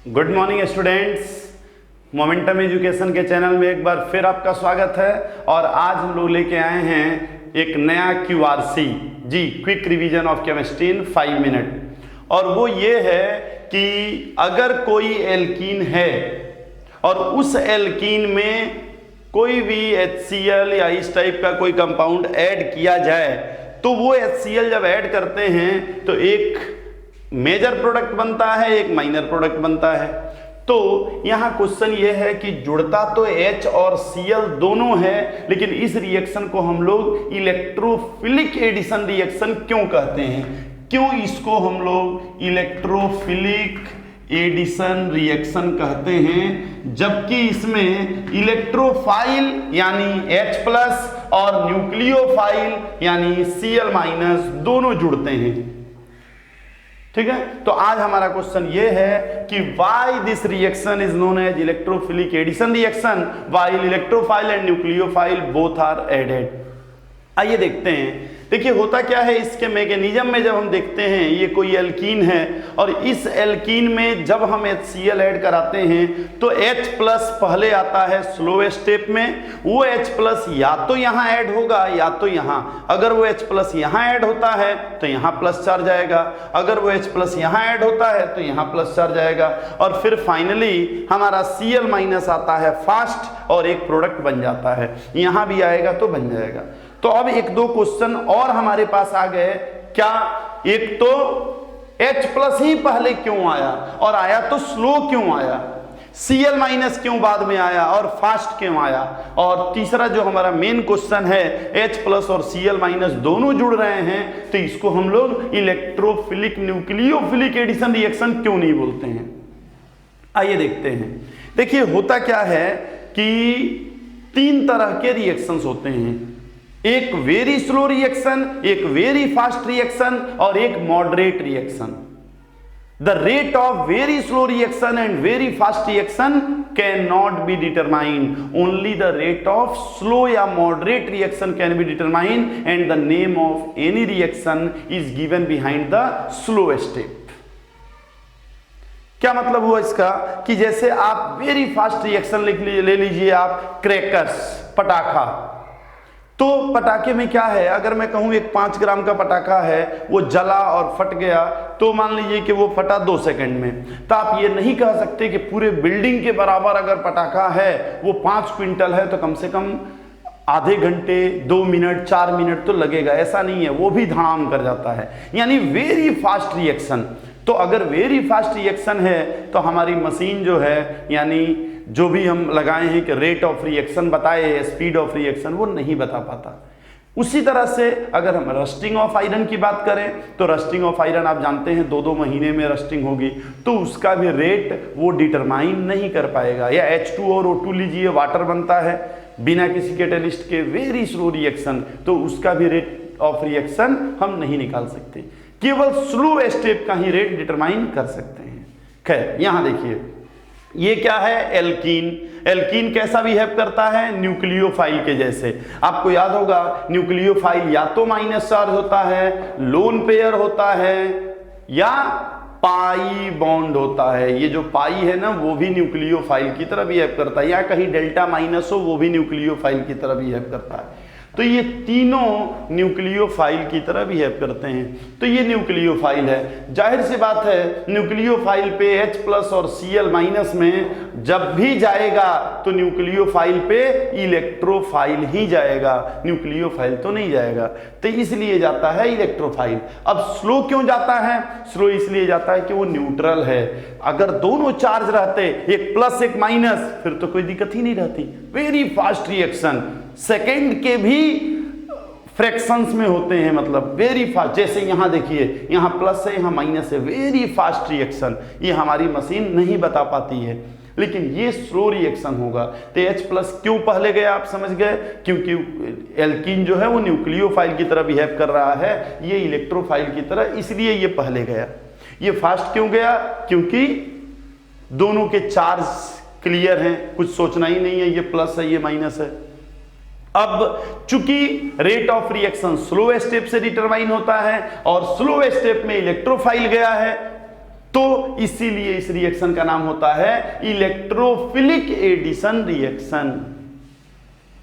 Good morning students, momentum education के channel में एक बार फिर आपका स्वागत है। और आज हम लोग लेके आए हैं एक नया QRC जी, quick revision of chemistry in 5 minute. और वो ये है कि अगर कोई एल्कीन है और उस एल्कीन में कोई भी HCl या इस टाइप का कोई कंपाउंड ऐड किया जाए तो वो HCl जब ऐड करते हैं तो एक मेजर प्रोडक्ट बनता है, एक माइनर प्रोडक्ट बनता है। तो यहां क्वेश्चन ये है कि जुड़ता तो H और Cl दोनों है, लेकिन इस रिएक्शन को हम लोग इलेक्ट्रोफिलिक एडिशन रिएक्शन क्यों कहते हैं, क्यों इसको हम लोग इलेक्ट्रोफिलिक एडिशन रिएक्शन कहते हैं, जबकि इसमें इलेक्ट्रोफाइल यानी H+ और न्यूक्लियोफाइल यानी Cl- दोनों जुड़ते हैं। ठीक है, तो आज हमारा क्वेश्चन ये है कि why this reaction is known as electrophilic addition reaction while electrophile and nucleophile both are added. आइए देखते हैं। देखिए होता क्या है, इसके मैकेनिज्म में जब हम देखते हैं ये कोई एल्कीन है और इस एल्कीन में जब हम HCl ऐड कराते हैं तो H+ पहले आता है स्लो स्टेप में। वो H+ या तो यहाँ ऐड होगा या तो यहाँ। अगर वो H+ यहाँ ऐड होता है तो यहाँ प्लस चार्ज आएगा, अगर वो H+ यहाँ ऐड होता है तो यहाँ प्लस चार्ज आएगा, और फिर फाइनली हमारा Cl- आता है फास्ट और एक प्रोडक्ट बन जाता है। यहाँ भी आएगा तो बन जाएगा। तो अब एक दो क्वेश्चन और हमारे पास आ गए। क्या एक तो H+ ही पहले क्यों आया और आया तो स्लो क्यों आया, Cl- क्यों बाद में आया और फास्ट क्यों आया, और तीसरा जो हमारा मेन क्वेश्चन है H+ और Cl- दोनों जुड़ रहे हैं तो इसको हम लोग इलेक्ट्रोफिलिक न्यूक्लियोफिलिक एडिशन रिएक्शन क्यों नहीं बोलते हैं। आइए देखते हैं। देखिए होता क्या है कि 3 तरह के रिएक्शंस होते हैं, एक वेरी स्लो रिएक्शन, एक वेरी फास्ट रिएक्शन और एक moderate reaction. The rate of very slow reaction and very fast reaction can not be determined, only the rate of slow या moderate reaction can be determined and the name of any reaction is given behind the slow step. क्या मतलब हुआ इसका कि जैसे आप very fast reaction ले लीजिए आप क्रैकर्स, पटाखा। तो पटाखे में क्या है, अगर मैं कहूं एक 5 ग्राम का पटाखा है, वो जला और फट गया तो मान लीजिए कि वो फटा 2 सेकंड में, तो आप ये नहीं कह सकते कि पूरे बिल्डिंग के बराबर अगर पटाखा है वो 5 क्विंटल है तो कम से कम आधे घंटे, 2 मिनट, 4 मिनट तो लगेगा। ऐसा नहीं है, वो भी धड़ाम कर जाता है, यानी वेरी फास्ट रिएक्शन। तो अगर वेरी फास्ट रिएक्शन है तो हमारी मशीन जो है, यानी जो भी हम लगाए हैं कि रेट ऑफ रिएक्शन बताए, स्पीड ऑफ रिएक्शन, वो नहीं बता पाता। उसी तरह से अगर हम रस्टिंग ऑफ आयरन की बात करें तो रस्टिंग ऑफ आयरन आप जानते हैं 2-2 महीने में रस्टिंग होगी, तो उसका भी रेट वो डिटरमाइन नहीं कर पाएगा। या H2 और O2 लीजिए, वाटर बनता है बिना किसी कैटेलिस्ट के, वेरी स्लो रिएक्शन, तो उसका भी रेट ऑफ रिएक्शन हम नहीं निकाल सकते, केवल स्लो स्टेप का ही रेट डिटरमाइन कर सकते हैं। खैर यहां देखिए ये क्या है, एल्कीन। एल्कीन कैसा बिहेव करता है, न्यूक्लियोफाइल के जैसे। आपको याद होगा न्यूक्लियोफाइल या तो माइनस चार्ज होता है, लोन पेयर होता है, या पाई बॉन्ड होता है। ये जो पाई है ना वो भी न्यूक्लियोफाइल की तरह बिहेव करता है, या कहीं डेल्टा- हो वो भी न्यूक्लियोफाइल की तरह बिहेव करता है। तो ये तीनों न्यूक्लियोफाइल की तरह बिहेव करते हैं। तो ये न्यूक्लियोफाइल है, जाहिर सी बात है न्यूक्लियोफाइल पे H+ और Cl- में जब भी जाएगा तो न्यूक्लियोफाइल पे इलेक्ट्रोफाइल ही जाएगा, न्यूक्लियोफाइल तो नहीं जाएगा, तो इसलिए जाता है इलेक्ट्रोफाइल। अब स्लो क्यों जाता है, स्लो इसलिए जाता है कि वो न्यूट्रल है। अगर दोनों चार्ज रहते, एक प्लस एक माइनस, फिर तो कोई दिक्कत ही नहीं रहती। वेरी फास्ट रिएक्शन, सेकेंड के भी फ्रैक्शंस में होते हैं, मतलब वेरी फास्ट। जैसे यहां देखिए, यहां प्लस है यहां माइनस है, वेरी फास्ट रिएक्शन, ये हमारी मशीन नहीं बता पाती है, लेकिन ये स्लो रिएक्शन होगा। तो H+ क्यों पहले गया आप समझ गए, क्योंकि एल्कीन जो है वो न्यूक्लियोफाइल की तरह बिहेव कर रहा है, ये इलेक्ट्रोफाइल की तरह, इसलिए ये पहले गया। ये फास्ट क्यों गया, क्योंकि दोनों के चार्ज क्लियर हैं, कुछ सोचना ही नहीं है, ये प्लस है ये माइनस है। अब चूंकि rate of reaction slow step से डिटरमाइन होता है और स्लो स्टेप में इलेक्ट्रोफाइल गया है, तो इसीलिए इस रिएक्शन का नाम होता है electrophilic addition reaction.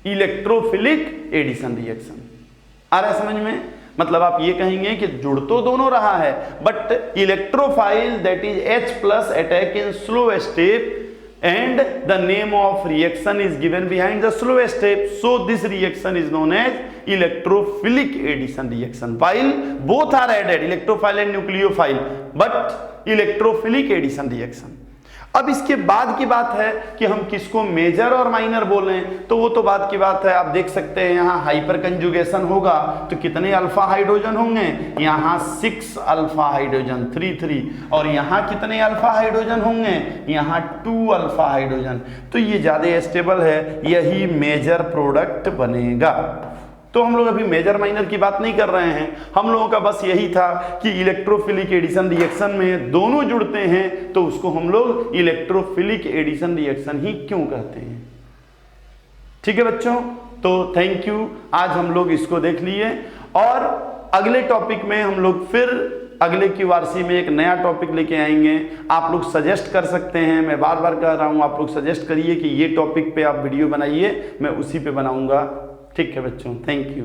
Electrophilic addition reaction आ रहा है समझ में? मतलब आप ये कहेंगे कि जुड़ तो दोनों रहा है, but electrophile that is H+ attack in slow step and the name of reaction is given behind the slow step, so this reaction is known as electrophilic addition reaction, while both are added, electrophile and nucleophile, but electrophilic addition reaction। अब इसके बाद की बात है कि हम किसको major और माइनर बोलें, तो वो तो बाद की बात है। आप देख सकते हैं यहाँ हाइपर कंजुगेशन होगा तो कितने अल्फा हाइड्रोजन होंगे, यहाँ 6 अल्फा हाइड्रोजन 3 और यहाँ कितने अल्फा हाइड्रोजन होंगे, यहाँ 2 अल्फा हाइड्रोजन। तो ये ज्यादा स्टेबल है, यही मेजर प्रोडक्ट बनेगा। तो हम लोग अभी मेजर माइनर की बात नहीं कर रहे हैं, हम लोगों का बस यही था कि इलेक्ट्रोफिलिक एडिशन रिएक्शन में दोनों जुड़ते हैं तो उसको हम लोग इलेक्ट्रोफिलिक एडिशन रिएक्शन ही क्यों कहते हैं। ठीक है बच्चों, तो थैंक यू। आज हम लोग इसको देख लिए और अगले टॉपिक में हम लोग फिर अगले QRC में एक नया टॉपिक लेके आएंगे। आप लोग सजेस्ट कर सकते हैं, मैं बार बार कह रहा हूं, आप लोग सजेस्ट करिए कि ये टॉपिक पे आप वीडियो बनाइए, मैं उसी पे बनाऊंगा। ठीक है बच्चों, थैंक यू।